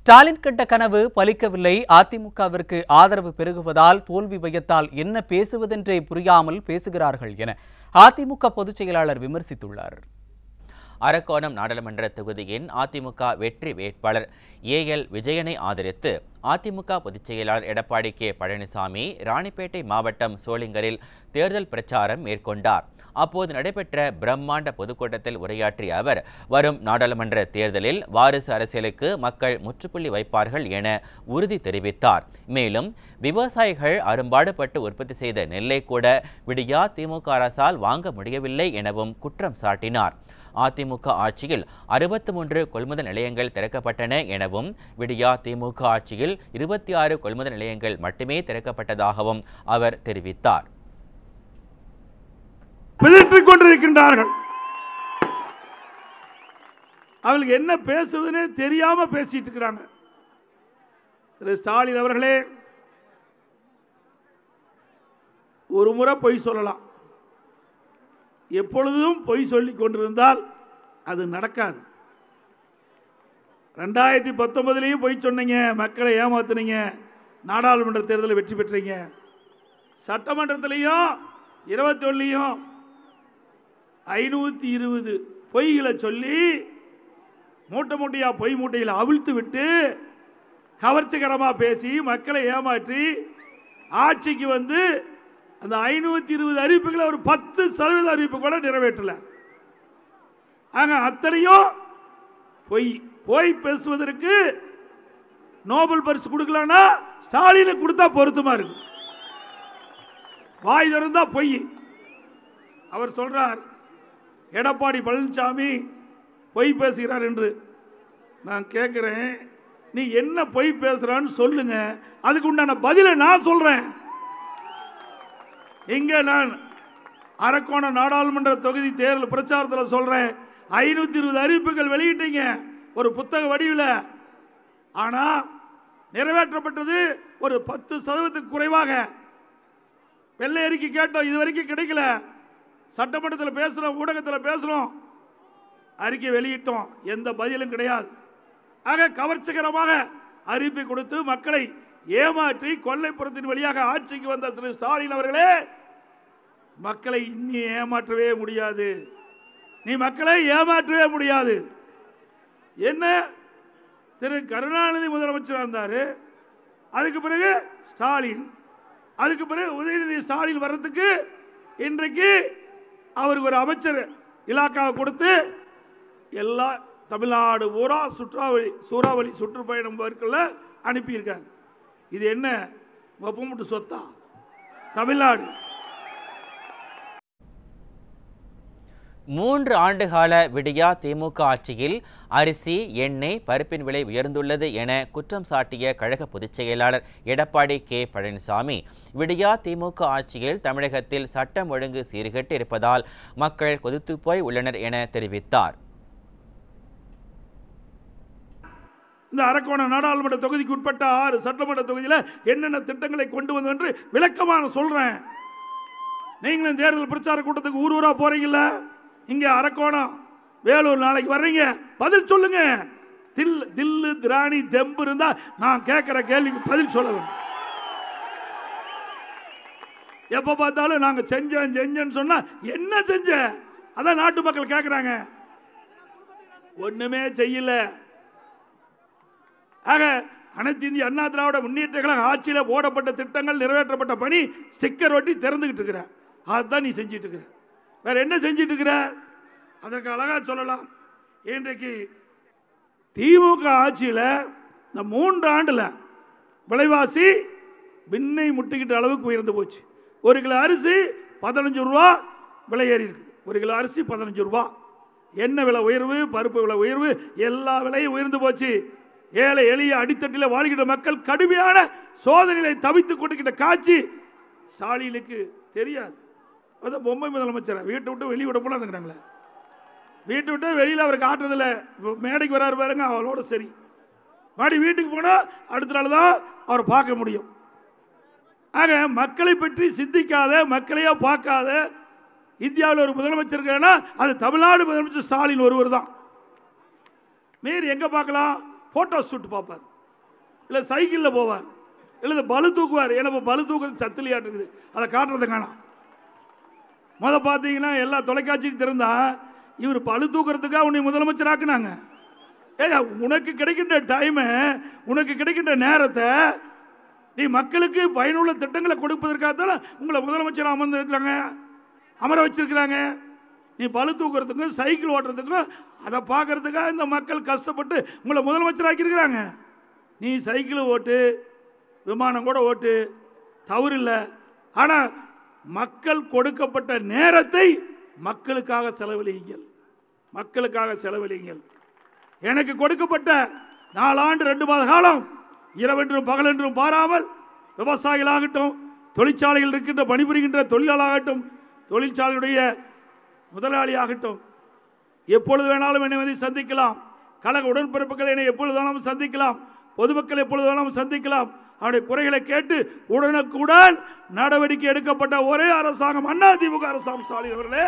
ஸ்டாலின் கண்ட கனவு பலிக்கவில்லை. அதிமுகவிற்கு ஆதரவு பெருகுவதால் தோல்வி பயத்தால் என்ன பேசுவதென்றே புரியாமல் பேசுகிறார்கள் என அதிமுக பொதுச் செயலாளர் விமர்சித்துள்ளார். அரக்கோணம் நாடாளுமன்ற தொகுதியின் அதிமுக வெற்றி வேட்பாளர் ஏஎல் விஜயனை ஆதரித்து அதிமுக பொதுச் செயலாளர் எடப்பாடி கே பழனிசாமி ராணிப்பேட்டை மாவட்டம் சோளிங்கரில் தேர்தல் பிரச்சாரம் மேற்கொண்டார். அப்போது நடைபெற்ற பிரம்மாண்ட பொதுக்கூட்டத்தில் உரையாற்றிய அவர், வரும் நாடாளுமன்ற தேர்தலில் வாரிசு அரசியலுக்கு மக்கள் முற்றுப்புள்ளி வைப்பார்கள் என உறுதி தெரிவித்தார். மேலும் விவசாயிகள் அரும்பாடுபட்டு உற்பத்தி செய்த நெல்லை கூட விடியா திமுக அரசால் வாங்க முடியவில்லை எனவும் குற்றம் சாட்டினார். அதிமுக ஆட்சியில் 63 கொள்முதல் நிலையங்கள் திறக்கப்பட்டன எனவும், விடியா திமுக ஆட்சியில் 26 கொள்முதல் நிலையங்கள் மட்டுமே திறக்கப்பட்டதாகவும் அவர் தெரிவித்தார். பிதற்றிக் கொண்டிருக்கின்றார்கள். அவங்களுக்கு என்ன பேசுவதுன்னு தெரியாம பேசிட்டு இருக்கிறாங்க. திரு ஸ்டாலின் அவர்களே, ஒரு முறை பொய் சொல்லலாம், எப்பொழுதும் பொய் சொல்லிக் கொண்டிருந்தால் அது நடக்காது. 2019 பொய் சொன்னீங்க, மக்களை ஏமாத்துனீங்க, நாடாளுமன்ற தேர்தலில் வெற்றி பெற்றீங்க. சட்டமன்றத்திலையும் 21 520 பொய்களை சொல்லி மூட்டை மூட்டையா பொய் மூட்டையில் அவிழ்த்து விட்டு கவர்ச்சிகரமாக பேசி மக்களை ஏமாற்றி ஆட்சிக்கு வந்து அந்த 520 அறிவிப்புகளை ஒரு 10% அறிவிப்பு கூட நிறைவேற்றல. ஆக அத்தனையும் பொய். பொய் பேசுவதற்கு நோபல் பரிசு கொடுக்கலன்னா ஸ்டாலினுக்கு கொடுத்தா பொருத்தமா இருக்கு. வாய் திறந்தா பொய். அவர் சொல்றார், எடப்பாடி பழனிசாமி பொய் பேசுகிறார் என்று. நான் கேட்கிறேன், நீ என்ன பொய் பேசுறான்னு சொல்லுங்க, அதுக்கு உண்டான பதிலை நான் சொல்றேன். இங்க நான் அரக்கோணம் நாடாளுமன்ற தொகுதி தேர்தல் பிரச்சாரத்தில் சொல்றேன், 520 அறிவிப்புகள் வெளியிட்டீங்க ஒரு புத்தக வடிவில். ஆனா நிறைவேற்றப்பட்டது ஒரு 10% குறைவாக. வெள்ளை அறிக்கை கேட்டோம், இதுவரைக்கும் கிடைக்கல. சட்டமன்றத்தில் பேசுறோம், ஊடகத்தில் பேசுறோம், அறிக்கை வெளியிட்டோம், எந்த பதிலும் கிடையாது. ஆக கவர்ச்சிகரமாக அறிவிப்பை கொடுத்து மக்களை ஏமாற்றி கொல்லைப்புறத்தின் வழியாக ஆட்சிக்கு வந்த திரு ஸ்டாலின் அவர்களே, மக்களை இன்னி ஏமாற்றவே முடியாது. நீ மக்களை ஏமாற்றவே முடியாது. என்ன, திரு கருணாநிதி முதலமைச்சராக இருந்தாரு, அதுக்கு பிறகு ஸ்டாலின், அதுக்கு பிறகு உதயநிதி ஸ்டாலின் வர்றதுக்கு இன்றைக்கு அவருக்கு ஒரு அமைச்சர் இலாக்காவை கொடுத்து எல்லா தமிழ்நாடு பூரா சூறாவளி சுற்றுப்பயணம் அனுப்பியிருக்காங்க. இது என்ன ஒப்பமுட்டு சொத்தா? தமிழ்நாடு 3 ஆண்டுகால விடியா திமுக ஆட்சியில் அரிசி, எண்ணெய், பருப்பின் விலை உயர்ந்துள்ளது என குற்றம் சாட்டிய கழக பொதுச் செயலாளர் எடப்பாடி கே பழனிசாமி, விடியா திமுக ஆட்சியில் தமிழகத்தில் சட்டம் ஒழுங்கு சீர்கெட்டு இருப்பதால் மக்கள் கொதித்து போய் உள்ளனர் என தெரிவித்தார். இந்த அரக்கோணம் நாடாளுமன்ற தொகுதிக்கு உட்பட்ட 6 சட்டமன்ற தொகுதியில் என்னென்ன திட்டங்களை கொண்டு வந்து என்று விளக்கமான சொல்றேன். நீங்களும் தேர்தல் பிரச்சார கூட்டத்துக்கு ஊர் ஊரா போறீங்கல்ல, இங்க அரக்கோணம் வேலூர் நாளைக்கு வர்றீங்க, பதில் சொல்லுங்க. தில்லு திராணி தெம்பு இருந்தா நான் கேட்கிற கேள்விக்கு பதில் சொல்ல வேண்டும். எப்ப பார்த்தாலும் நாங்க செஞ்சேன்னு சொன்னா என்ன செஞ்ச? அதான் நாட்டு மக்கள் கேட்கிறாங்க. ஒண்ணுமே செய்யல. ஆக அனைத்து இந்திய அண்ணா திராவிட முன்னேற்ற கழக ஆட்சியில் போடப்பட்ட திட்டங்கள், நிறைவேற்றப்பட்ட பணி ஸ்டிக்கர் ஒட்டி திறந்துகிட்டு இருக்கிற, அதுதான் நீ செஞ்சிட்டு இருக்கிற. வேற என்ன செஞ்சிட்டு இருக்கிற? அதற்கு அழகா சொல்லலாம். இன்றைக்கு திமுக ஆட்சியில் இந்த 3 ஆண்டுல விலைவாசி விண்ணை முட்டிக்கிட்ட அளவுக்கு உயர்ந்து போச்சு. 1 கிலோ அரிசி 15 ரூபா விலை ஏறி இருக்குது. 1 கிலோ அரிசி 15 ரூபா. எண்ணெய் விலை உயர்வு, பருப்பு விலை உயர்வு, எல்லா விலையும் உயர்ந்து போச்சு. ஏழை எளிய அடித்தட்டில் வாழ்கின்ற மக்கள் கடுமையான சோதனைகளை தவித்துக் கொண்டிருக்கின்ற காட்சி ஸ்டாலினுக்கு தெரியாது. அதான் பொம்மை முதலமைச்சர் வீட்டை விட்டு வெளியே விட போல இருக்கிறாங்களே, வீட்டை விட்டு வெளியில் அவர் காட்டுறதில்ல. மேடைக்கு வராரு பாருங்க, அவளோட சரி. மாடி வீட்டுக்கு போனால் அடுத்த நாள் தான் அவர் பார்க்க முடியும். ஆக மக்களை பற்றி சிந்திக்காத, மக்களையோ பார்க்காத இந்தியாவில் ஒரு முதலமைச்சர் இருக்காருன்னா அது தமிழ்நாடு முதலமைச்சர் ஸ்டாலின் ஒருவர் தான். மீறி எங்க பார்க்கலாம்? போட்டோ ஷூட் பார்ப்பார். இல்லை சைக்கிளில் போவார், இல்லை பளு தூக்குவார். ஏன்னா இப்போ பளு தூக்குறது சத்துலையாட்டு இருக்குது, அதை காட்டுறது காணாம். பார்த்தீங்கன்னா எல்லா தொலைக்காட்சியும் திறந்தா இவர் பளு தூக்குறதுக்காக உன்னை முதலமைச்சர் ஆக்குனாங்க. உனக்கு கிடைக்கின்ற டைமை, உனக்கு கிடைக்கின்ற நேரத்தை நீ மக்களுக்கு பயனுள்ள திட்டங்களை கொடுப்பதற்காகத்தான் உங்களை முதலமைச்சர் அமர வச்சிருக்கிறாங்க. நீ பளு தூக்குறதுக்கும் சைக்கிள் ஓட்டுறதுக்கும் அதை பார்க்கறதுக்காக இந்த மக்கள் கஷ்டப்பட்டு உங்களை முதலமைச்சர் ஆக்கியிருக்கிறாங்க. நீ சைக்கிள் ஓட்டு, விமானம் கூட ஓட்டு, தவறு இல்லை. ஆனால் மக்கள் கொடுக்கப்பட்ட நேரத்தை மக்களுக்காக செலவழியுங்கள், மக்களுக்காக செலவழியுங்கள். எனக்கு கொடுக்கப்பட்ட 4 ஆண்டு 2 மாத காலம் இரவென்றும் பகலென்றும் பாராமல் விவசாயிகளாகட்டும், தொழிற்சாலைகள் இருக்கின்ற பணிபுரிகின்ற தொழிலாளராகட்டும், தொழிற்சாலையுடைய முதலாளியாகட்டும், எப்பொழுது வேணாலும் என்னை வந்து சந்திக்கலாம். கழக உடன்பிறப்புகள் என்னை எப்பொழுது வேணாலும் சந்திக்கலாம். பொதுமக்கள் எப்பொழுது வேணாலும் சந்திக்கலாம். அவருடைய குறைகளை கேட்டு உடனுக்குடன் நடவடிக்கை எடுக்கப்பட்ட ஒரே அரசாங்கம் அதிமுக அரசாங்கம். ஸ்டாலின் அவர்களே,